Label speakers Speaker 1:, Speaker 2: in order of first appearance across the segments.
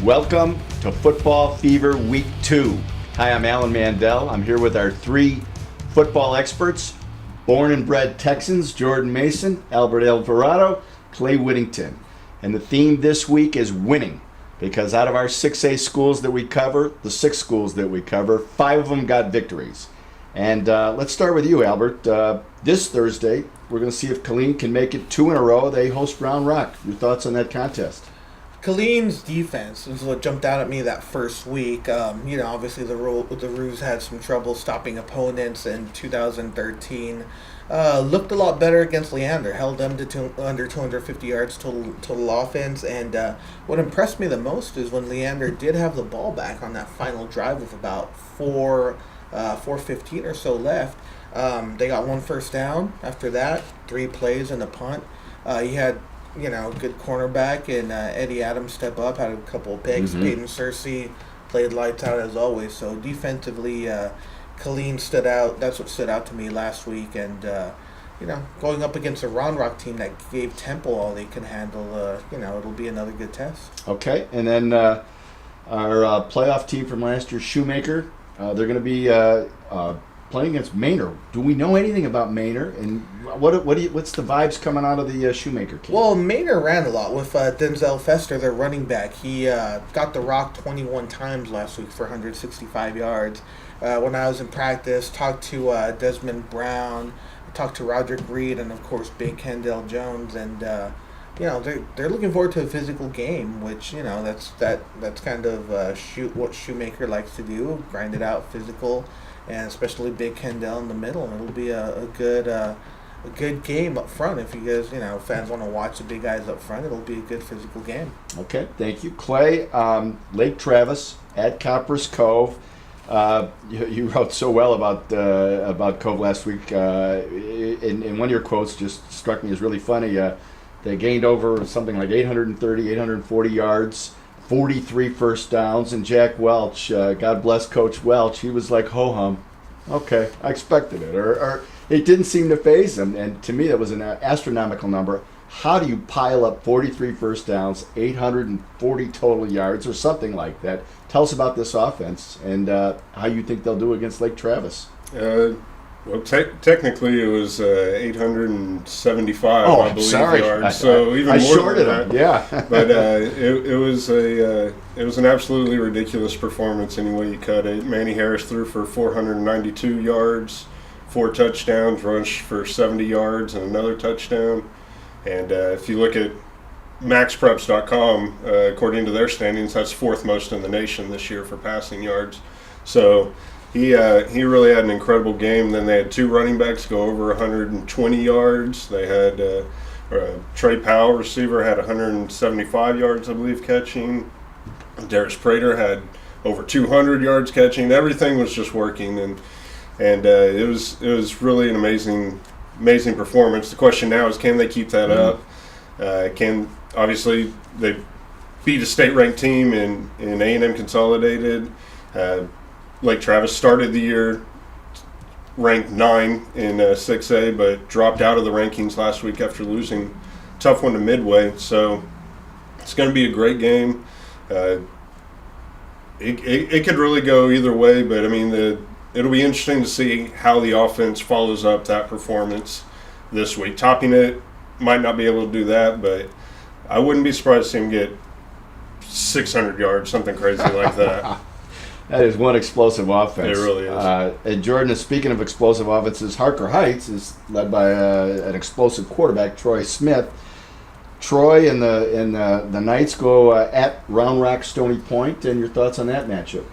Speaker 1: Welcome to Football Fever Week 2. Hi, I'm Alan Mandel. I'm here with our three football experts, born and bred Texans, Jordan Mason, Albert Alvarado, Clay Whittington. And the theme this week is winning, because out of our 6A schools that we cover, the 6 schools that we cover, 5 of them got victories. And let's start with you, Albert. This Thursday, we're going to see if Killeen can make it 2 in a row. They host Round Rock. Your thoughts on that contest?
Speaker 2: Killeen's defense was what jumped out at me that first week. Obviously the Roos had some trouble stopping opponents in 2013. Looked a lot better against Leander. Held them to under 250 yards total offense. And what impressed me the most is when Leander did have the ball back on that final drive with about 4:15 or so left. They got 1 first down. After that, 3 plays and a punt. He had good cornerback, and Eddie Adams step up, had a couple of picks. Peyton Searcy played lights out as always. So defensively, Killeen stood out. That's what stood out to me last week. And, going up against a Round Rock team that gave Temple all they can handle, it'll be another good test.
Speaker 1: Okay, and then our playoff team from last year, Shoemaker, they're going to be playing against Manor. Do we know anything about Manor, and what's the vibes coming out of the Shoemaker camp?
Speaker 2: Well, Manor ran a lot with Denzel Fester, their running back. He got the rock 21 times last week for 165 yards. When I was in practice, talked to Desmond Brown, talked to Roderick Reed, and of course Big Kendall Jones, and they're looking forward to a physical game, which that's kind of what Shoemaker likes to do, grind it out, physical. And especially Big Kendall in the middle, and it'll be a good game up front. If you guys, fans want to watch the big guys up front, it'll be a good physical game.
Speaker 1: Okay, thank you, Clay. Lake Travis at Copper's Cove. You wrote so well about Cove last week, and one of your quotes just struck me as really funny. They gained over something like 840 yards. 43 first downs, and Jack Welch, God bless Coach Welch, he was like, ho-hum. Okay, I expected it. Or it didn't seem to faze him, and to me that was an astronomical number. How do you pile up 43 first downs, 840 total yards, or something like that? Tell us about this offense and how you think they'll do against Lake Travis.
Speaker 3: Technically, it was 875, I believe,
Speaker 1: sorry.
Speaker 3: yards. So even
Speaker 1: I
Speaker 3: more
Speaker 1: shorted
Speaker 3: than that.
Speaker 1: Yeah,
Speaker 3: But it was an absolutely ridiculous performance. Any way you cut it, Manny Harris threw for 492 yards, 4 touchdowns, rushed for 70 yards, and another touchdown. And if you look at MaxPreps.com, according to their standings, that's 4th most in the nation this year for passing yards. So. He really had an incredible game. Then they had 2 running backs go over 120 yards. They had Trey Powell, receiver, had 175 yards, I believe, catching. Darius Prater had over 200 yards catching. Everything was just working, and it was really an amazing performance. The question now is, can they keep that up? Obviously they beat a state-ranked team in A&M Consolidated. Lake Travis started the year ranked 9 in 6A, but dropped out of the rankings last week after losing a tough one to Midway. So it's going to be a great game. It could really go either way, but I mean it'll be interesting to see how the offense follows up that performance this week. Topping it, might not be able to do that, but I wouldn't be surprised to see him get 600 yards, something crazy like that.
Speaker 1: That is one explosive offense.
Speaker 3: It really is.
Speaker 1: And Jordan, speaking of explosive offenses, Harker Heights is led by an explosive quarterback, Troy Smith. Troy and the Knights go at Round Rock Stony Point, and your thoughts on that matchup?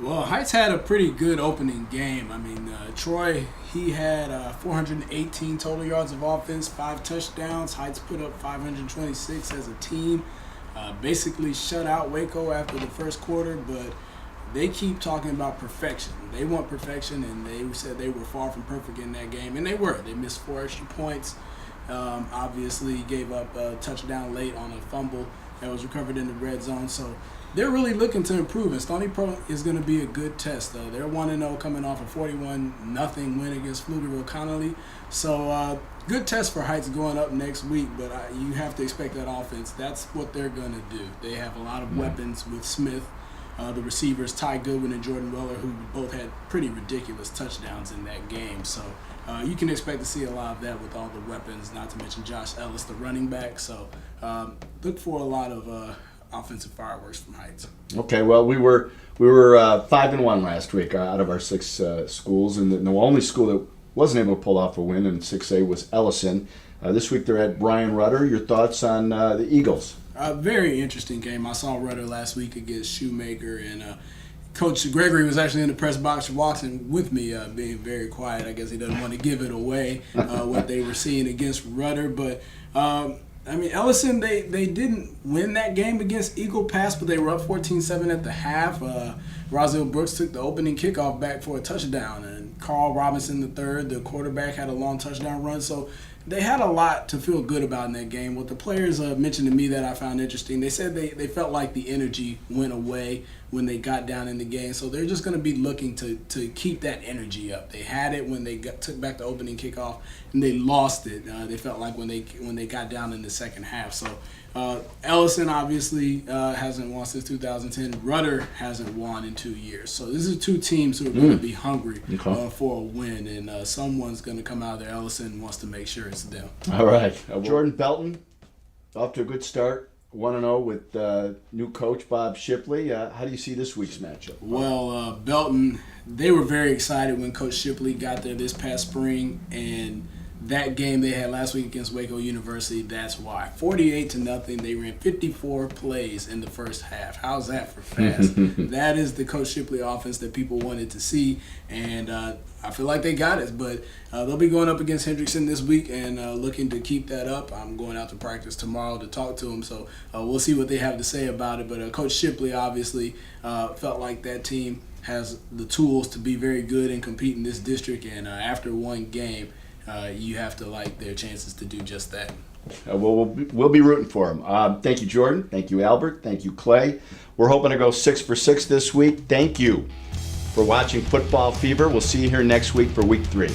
Speaker 4: Well, Heights had a pretty good opening game. I mean, Troy, he had 418 total yards of offense, 5 touchdowns. Heights put up 526 as a team. Basically shut out Waco after the first quarter, but they keep talking about perfection. They want perfection, and they said they were far from perfect in that game, and they were. They missed 4 extra points. Obviously, gave up a touchdown late on a fumble that was recovered in the red zone. So they're really looking to improve, and Stony Brook is going to be a good test. They're 1-0 coming off a 41-0 win against Pflugerville Connolly. So good test for Heights going up next week, but you have to expect that offense. That's what they're going to do. They have a lot of weapons with Smith. The receivers, Ty Goodwin and Jordan Weller, who both had pretty ridiculous touchdowns in that game. So you can expect to see a lot of that with all the weapons, not to mention Josh Ellis, the running back. So look for a lot of offensive fireworks from Heights.
Speaker 1: Okay, well, we were 5-1 last week out of our 6 schools, and the only school that wasn't able to pull off a win in 6A was Ellison. This week they're at Brian Rudder. Your thoughts on the Eagles?
Speaker 4: A very interesting game. I saw Rudder last week against Shoemaker, and Coach Gregory was actually in the press box watching with me, being very quiet. I guess he doesn't want to give it away what they were seeing against Rudder. But, Ellison, they didn't win that game against Eagle Pass, but they were up 14-7 at the half. Roswell Brooks took the opening kickoff back for a touchdown, and Carl Robinson III, the quarterback, had a long touchdown run. So they had a lot to feel good about in that game. What the players mentioned to me that I found interesting, they said they felt like the energy went away when they got down in the game. So they're just going to be looking to keep that energy up. They had it when they took back the opening kickoff, and they lost it. They felt like when they got down in the second half. So Ellison obviously hasn't won since 2010. Rudder hasn't won in 2 years. So this is 2 teams who are going to be hungry for a win, and someone's going to come out there. Ellison wants to make sure it's them.
Speaker 1: All right. Jordan Belton, off to a good start, 1-0 with new coach Bob Shipley. How do you see this week's matchup?
Speaker 4: Well, Belton, they were very excited when Coach Shipley got there this past spring, and that game they had last week against Waco University, that's why. 48-0, they ran 54 plays in the first half. How's that for fast? That is the Coach Shipley offense that people wanted to see, and I feel like they got it. But they'll be going up against Hendrickson this week and looking to keep that up. I'm going out to practice tomorrow to talk to them, so we'll see what they have to say about it. But Coach Shipley obviously felt like that team has the tools to be very good and compete in this district, and after one game, you have to like their chances to do just that.
Speaker 1: We'll be rooting for them. Thank you, Jordan. Thank you, Albert. Thank you, Clay. We're hoping to go 6 for 6 this week. Thank you for watching Football Fever. We'll see you here next week for Week 3.